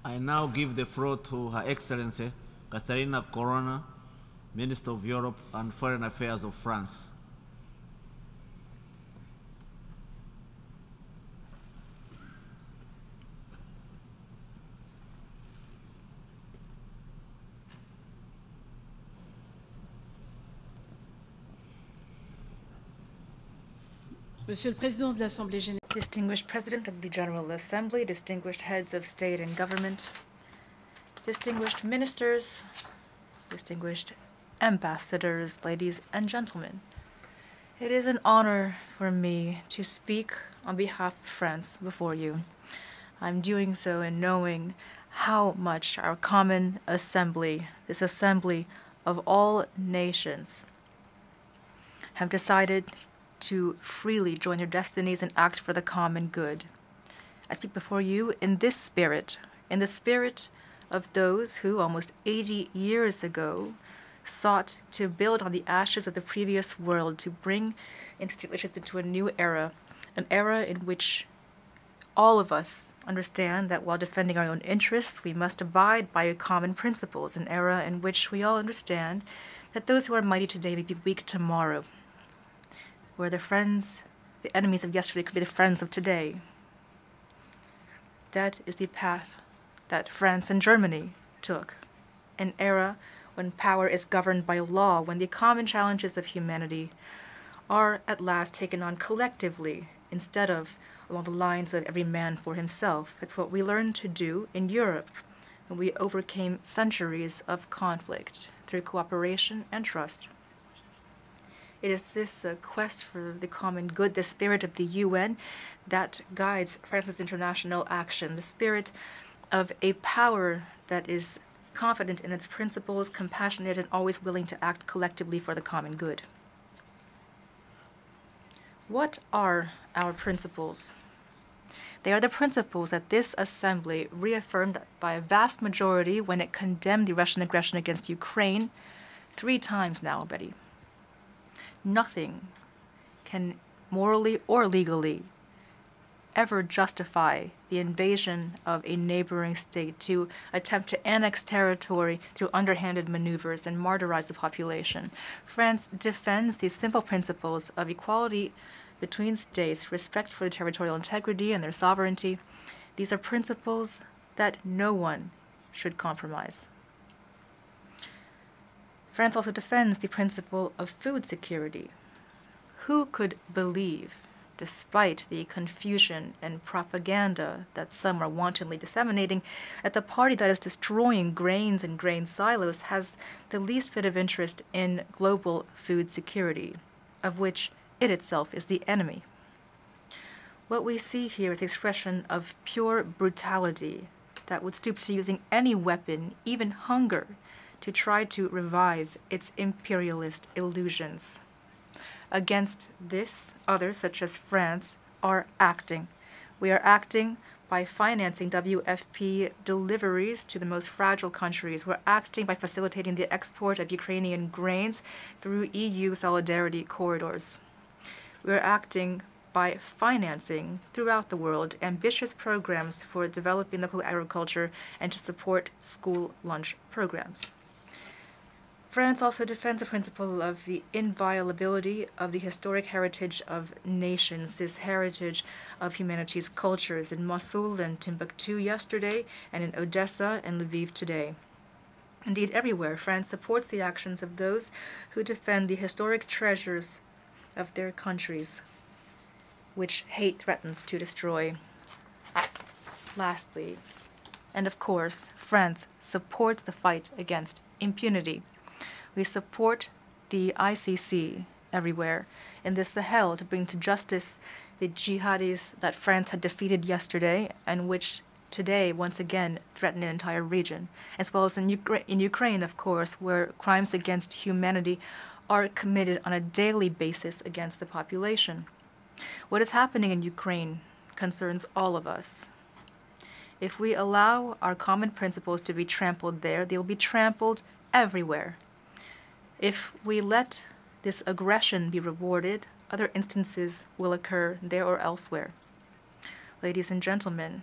I now give the floor to Her Excellency Catharina Colonna, Minister of Europe and Foreign Affairs of France. Monsieur le Président de l'Assemblée générale, Distinguished President of the General Assembly, distinguished heads of state and government, distinguished ministers, distinguished ambassadors, ladies and gentlemen. It is an honor for me to speak on behalf of France before you. I'm doing so in knowing how much our common assembly, this assembly of all nations, have decided to freely join their destinies and act for the common good. I speak before you in this spirit, in the spirit of those who almost 80 years ago sought to build on the ashes of the previous world to bring interstate relations into a new era, an era in which all of us understand that while defending our own interests, we must abide by common principles, an era in which we all understand that those who are mighty today may be weak tomorrow, where the enemies of yesterday could be the friends of today. That is the path that France and Germany took, an era when power is governed by law, when the common challenges of humanity are at last taken on collectively instead of along the lines of every man for himself. It's what we learned to do in Europe when we overcame centuries of conflict through cooperation and trust. It is this quest for the common good, the spirit of the UN, that guides France's international action, the spirit of a power that is confident in its principles, compassionate, and always willing to act collectively for the common good. What are our principles? They are the principles that this assembly reaffirmed by a vast majority when it condemned the Russian aggression against Ukraine 3 times now already. Nothing can morally or legally ever justify the invasion of a neighboring state, to attempt to annex territory through underhanded maneuvers and martyrize the population. France defends these simple principles of equality between states, respect for the territorial integrity and their sovereignty. These are principles that no one should compromise. France also defends the principle of food security. Who could believe, despite the confusion and propaganda that some are wantonly disseminating, that the party that is destroying grains and grain silos has the least bit of interest in global food security, of which it itself is the enemy? What we see here is the expression of pure brutality that would stoop to using any weapon, even hunger, to try to revive its imperialist illusions. Against this, others, such as France, are acting. We are acting by financing WFP deliveries to the most fragile countries. We're acting by facilitating the export of Ukrainian grains through EU solidarity corridors. We're acting by financing throughout the world ambitious programs for developing local agriculture and to support school lunch programs. France also defends the principle of the inviolability of the historic heritage of nations, this heritage of humanity's cultures in Mosul and Timbuktu yesterday, and in Odessa and Lviv today. Indeed, everywhere, France supports the actions of those who defend the historic treasures of their countries, which hate threatens to destroy. Lastly, and of course, France supports the fight against impunity. We support the ICC everywhere in the Sahel to bring to justice the jihadis that France had defeated yesterday and which today once again threaten an entire region, as well as in Ukraine, of course, where crimes against humanity are committed on a daily basis against the population. What is happening in Ukraine concerns all of us. If we allow our common principles to be trampled there, they will be trampled everywhere. If we let this aggression be rewarded, other instances will occur there or elsewhere. Ladies and gentlemen,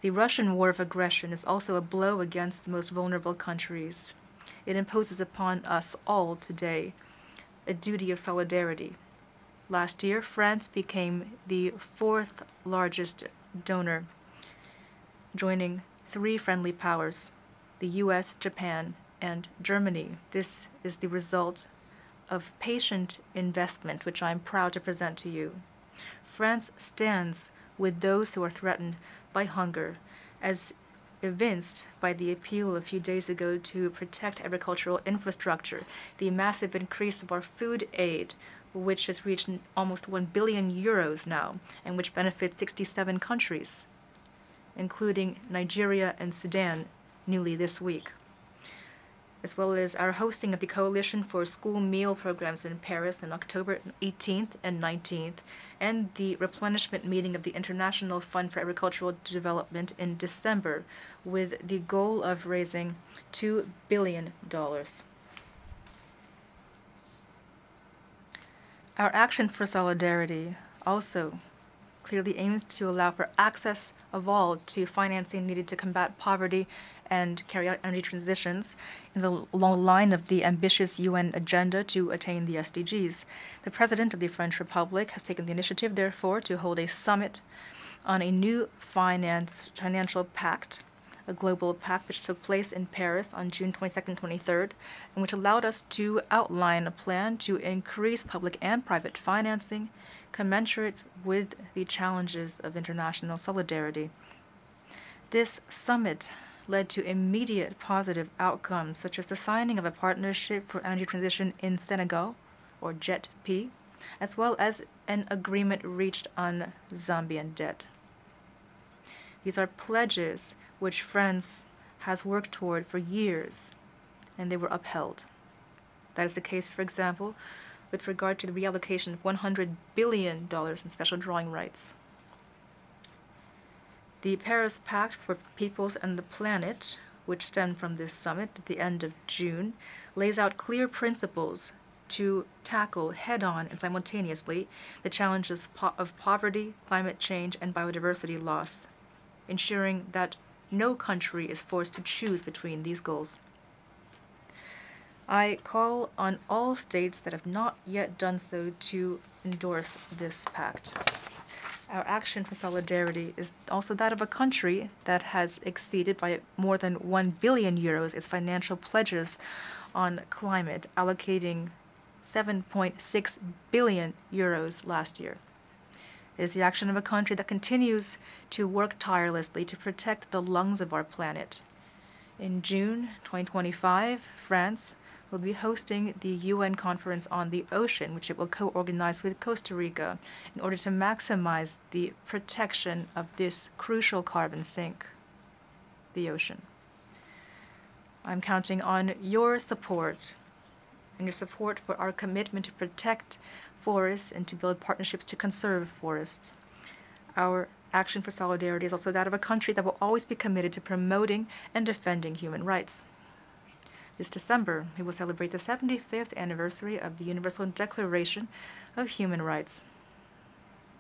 The Russian war of aggression is also a blow against the most vulnerable countries. It imposes upon us all today a duty of solidarity. Last year, France became the fourth largest donor, joining three friendly powers, the US, Japan, and Germany. This is the result of patient investment, which I am proud to present to you. France stands with those who are threatened by hunger, as evinced by the appeal a few days ago to protect agricultural infrastructure, the massive increase of our food aid, which has reached almost 1 billion euros now, and which benefits 67 countries, including Nigeria and Sudan, newly this week, as well as our hosting of the Coalition for School Meal Programs in Paris on October 18th and 19th, and the replenishment meeting of the International Fund for Agricultural Development in December, with the goal of raising $2 billion. Our action for solidarity also clearly aims to allow for access of all to financing needed to combat poverty and carry out energy transitions in the long line of the ambitious UN agenda to attain the SDGs. The President of the French Republic has taken the initiative, therefore, to hold a summit on a new financial pact, a global pact which took place in Paris on June 22nd, 23rd, and which allowed us to outline a plan to increase public and private financing commensurate with the challenges of international solidarity. This summit led to immediate positive outcomes, such as the signing of a partnership for energy transition in Senegal, or JET-P, as well as an agreement reached on Zambian debt. These are pledges which France has worked toward for years, and they were upheld. That is the case, for example, with regard to the reallocation of $100 billion in special drawing rights. The Paris Pact for Peoples and the Planet, which stemmed from this summit at the end of June, lays out clear principles to tackle head-on and simultaneously the challenges of poverty, climate change, and biodiversity loss, ensuring that no country is forced to choose between these goals. I call on all states that have not yet done so to endorse this pact. Our action for solidarity is also that of a country that has exceeded by more than 1 billion euros its financial pledges on climate, allocating 7.6 billion euros last year. It is the action of a country that continues to work tirelessly to protect the lungs of our planet. In June 2025, France will be hosting the UN Conference on the Ocean, which it will co-organize with Costa Rica in order to maximize the protection of this crucial carbon sink, the ocean. I'm counting on your support and your support for our commitment to protect forests and to build partnerships to conserve forests. Our action for solidarity is also that of a country that will always be committed to promoting and defending human rights. This December, we will celebrate the 75th anniversary of the Universal Declaration of Human Rights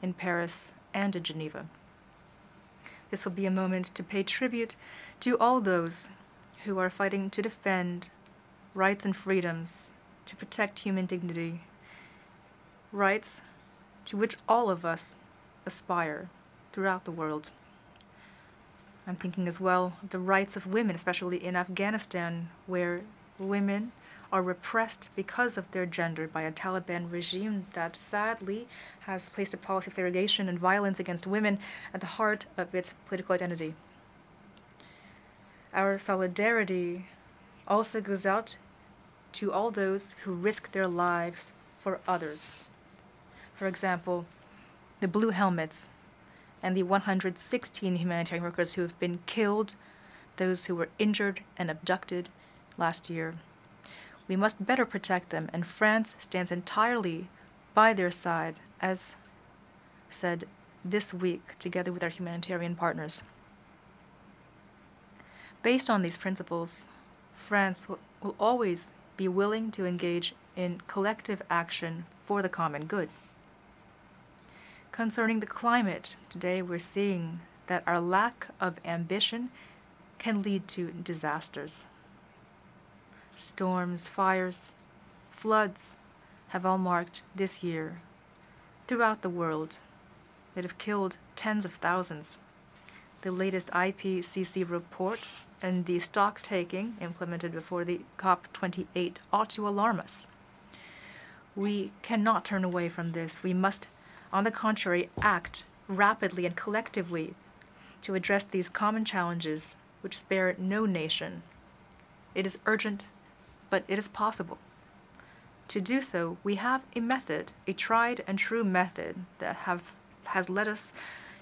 in Paris and in Geneva. This will be a moment to pay tribute to all those who are fighting to defend rights and freedoms, to protect human dignity, rights to which all of us aspire throughout the world. I'm thinking as well of the rights of women, especially in Afghanistan, where women are repressed because of their gender by a Taliban regime that sadly has placed a policy of segregation and violence against women at the heart of its political identity. Our solidarity also goes out to all those who risk their lives for others. For example, the Blue Helmets and the 116 humanitarian workers who have been killed, those who were injured and abducted last year. We must better protect them, and France stands entirely by their side, as said this week, together with our humanitarian partners. Based on these principles, France will always be willing to engage in collective action for the common good. Concerning the climate, today we're seeing that our lack of ambition can lead to disasters. Storms, fires, floods have all marked this year throughout the world that have killed tens of thousands. The latest IPCC report and the stock taking implemented before the COP28 ought to alarm us. We cannot turn away from this. We must, on the contrary, act rapidly and collectively to address these common challenges which spare no nation. It is urgent, but it is possible. To do so, we have a method, a tried and true method that has led us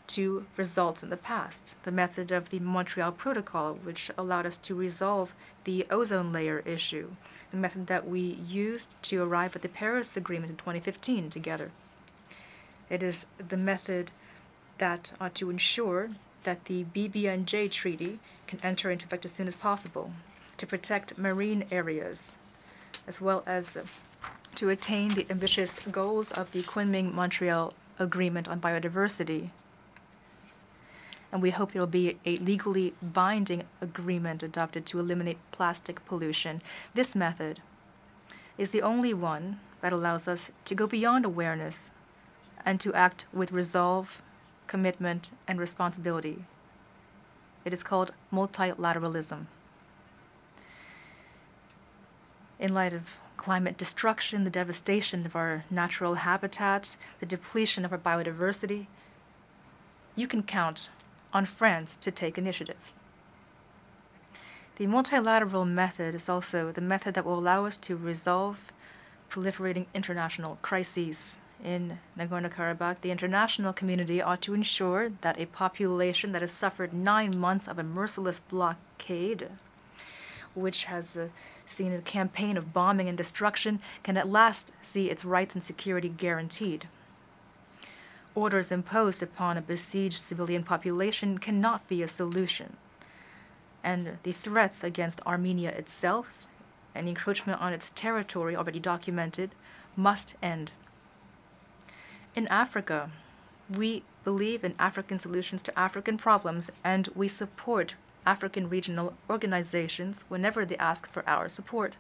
to results in the past. The method of the Montreal Protocol, which allowed us to resolve the ozone layer issue. The method that we used to arrive at the Paris Agreement in 2015 together. It is the method that ought to ensure that the BBNJ Treaty can enter into effect as soon as possible to protect marine areas, as well as to attain the ambitious goals of the Kunming-Montreal Agreement on Biodiversity. And we hope there will be a legally binding agreement adopted to eliminate plastic pollution. This method is the only one that allows us to go beyond awareness and to act with resolve, commitment, and responsibility. It is called multilateralism. In light of climate destruction, the devastation of our natural habitat, the depletion of our biodiversity, you can count on France to take initiatives. The multilateral method is also the method that will allow us to resolve proliferating international crises. In Nagorno-Karabakh, the international community ought to ensure that a population that has suffered 9 months of a merciless blockade, which has seen a campaign of bombing and destruction, can at last see its rights and security guaranteed. Orders imposed upon a besieged civilian population cannot be a solution, and the threats against Armenia itself and the encroachment on its territory already documented must end. In Africa, we believe in African solutions to African problems, and we support African regional organizations whenever they ask for our support.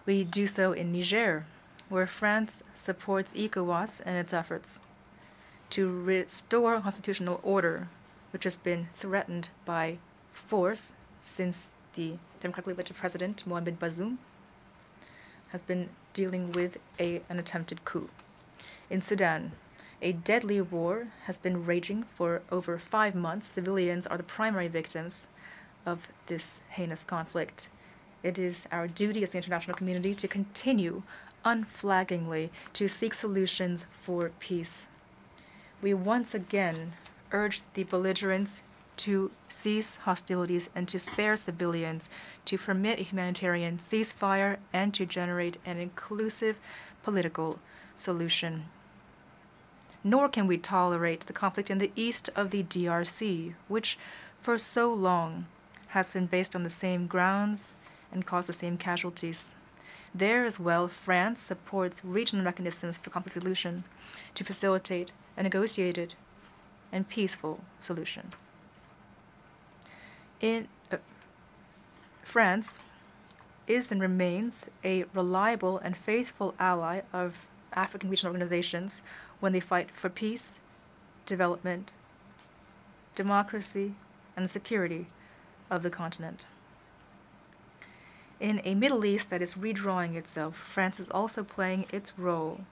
We do so in Niger, where France supports ECOWAS and its efforts to restore constitutional order, which has been threatened by force since the democratically elected president, Mohamed Bazoum, has been dealing with an attempted coup. In Sudan, a deadly war has been raging for over 5 months. Civilians are the primary victims of this heinous conflict. It is our duty as the international community to continue unflaggingly to seek solutions for peace. We once again urge the belligerents to cease hostilities and to spare civilians, to permit a humanitarian ceasefire, and to generate an inclusive political solution. Nor can we tolerate the conflict in the east of the DRC, which for so long has been based on the same grounds and caused the same casualties. There as well, France supports regional mechanisms for conflict resolution to facilitate a negotiated and peaceful solution. France is and remains a reliable and faithful ally of African regional organizations when they fight for peace, development, democracy, and the security of the continent. In a Middle East that is redrawing itself, France is also playing its role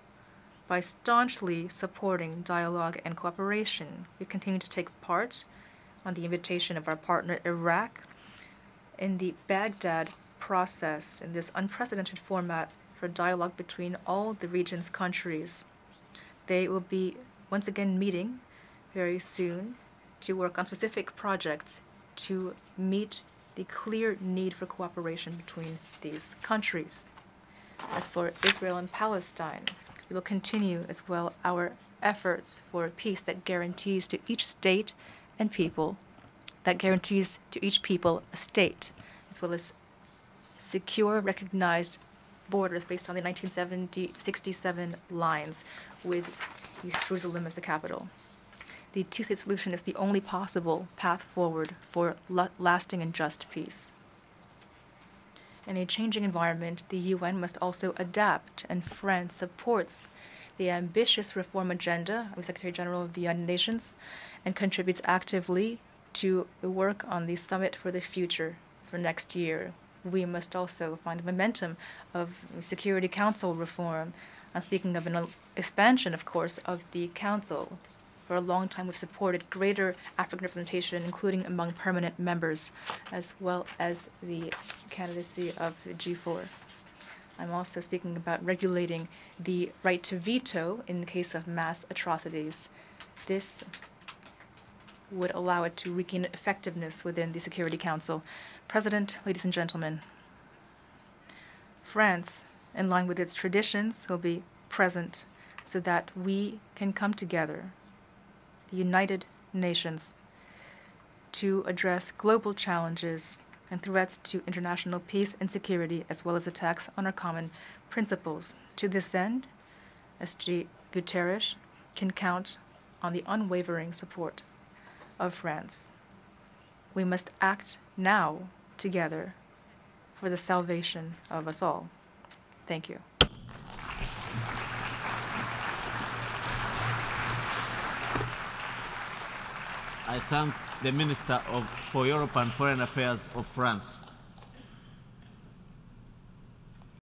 by staunchly supporting dialogue and cooperation. We continue to take part, on the invitation of our partner Iraq, in the Baghdad process, in this unprecedented format for dialogue between all the region's countries. They will be once again meeting very soon to work on specific projects to meet the clear need for cooperation between these countries. As for Israel and Palestine, we will continue as well our efforts for peace that guarantees to each state and people, that guarantees to each people a state, as well as secure, recognized borders based on the 1967 lines with East Jerusalem as the capital. the two-state solution is the only possible path forward for lasting and just peace. In a changing environment, the UN must also adapt, and France supports the ambitious reform agenda of the Secretary General of the United Nations and contributes actively to the work on the Summit for the Future for next year. We must also find the momentum of the Security Council reform. I'm speaking of an expansion, of course, of the Council. For a long time, we've supported greater African representation, including among permanent members, as well as the candidacy of the G4. I'm also speaking about regulating the right to veto in the case of mass atrocities. This would allow it to regain effectiveness within the Security Council. President, ladies and gentlemen, France, in line with its traditions, will be present so that we can come together, the United Nations, to address global challenges and threats to international peace and security, as well as attacks on our common principles. To this end, SG Guterres can count on the unwavering support of France. We must act now together for the salvation of us all. Thank you. I thank the Minister for Europe and Foreign Affairs of France.